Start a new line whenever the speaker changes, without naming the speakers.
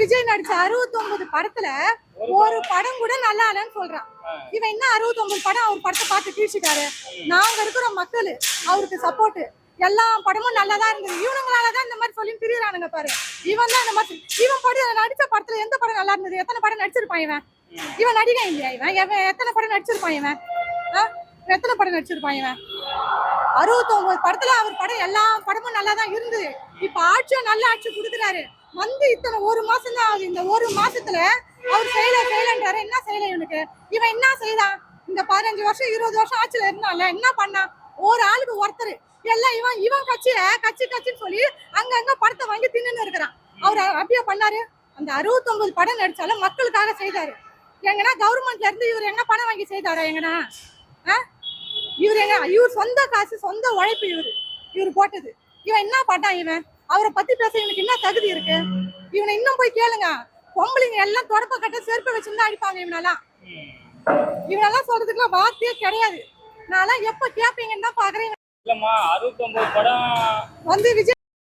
விஜய் நடிச்ச 69 படத்துல ஒரு படம் கூட நல்லா இல்லைன்னு சொல்றான். இவன் என்ன 69 படம் அவர் படத்தை பார்த்து கீழ்ச்சிட்டாரு. நாங்க இருக்கிற மக்கள் அவருக்கு சப்போர்ட், எல்லா படமும் நல்லாதான் இருந்தது. இவனுங்களாலதான் இந்த மாதிரி சொல்லி திரியுறானுங்க பாரு. இவன் தான் இந்த மாதிரி இவன் நடிச்ச படத்துல எந்த படம் நல்லா இருந்தது? எத்தனை படம் நடிச்சிருப்பான் இவன் நடிகை இல்லையா? இவன் எத்தனை படம் நடிச்சிருப்பான்? எத்தனை படம் நடிச்சிருப்பான் இவன்? 69 படத்துல அவர் படம் எல்லா படமும் நல்லா தான் இருந்தது. இப்ப ஆட்சியும் நல்ல ஆட்சி கொடுக்குறாரு. இத்தனை ஒரு மாசம் தான் ஆகுது. இந்த ஒரு மாசத்துல அவர் செய்யலன்றாரு. என்ன செய்யல இவனுக்கு? இவன் என்ன செய்தான்? இந்த 15 வருஷம் 20 வருஷம் ஆட்சியில இருந்தால என்ன பண்ணா? ஒரு ஆளுக்கு ஒருத்தர் எல்லாம் இவன் கட்சின்னு சொல்லி அங்கங்க படத்தை வாங்கி தின்னு இருக்கிறான். அவர் அப்படியே பண்ணாரு. அந்த 69 படம் நடிச்சாலும் மக்களுக்காக செய்தாரு. எங்கன்னா கவர்மெண்ட்ல இருந்து இவர் என்ன பணம் வாங்கி செய்தாரா? எங்கன்னா இவர் சொந்த காசு, சொந்த உழைப்பு இவர் போட்டது. இவன் என்ன பண்ணான்? இவன் அவரை பத்தி பேச இவனுக்கு என்ன தகுதி இருக்கு? இவனை இன்னும் போய் கேளுங்க. பொம்பளைங்க எல்லாம் தொடப்ப கட்ட செருப்பு வச்சுதான் அடிப்பாங்க. இவனெல்லாம் சொல்றதுக்குலாம் வார்த்தையே கிடையாது. நான் எப்ப கேப்பீங்கன்னு தான் பாக்குறேன்.
விஜய்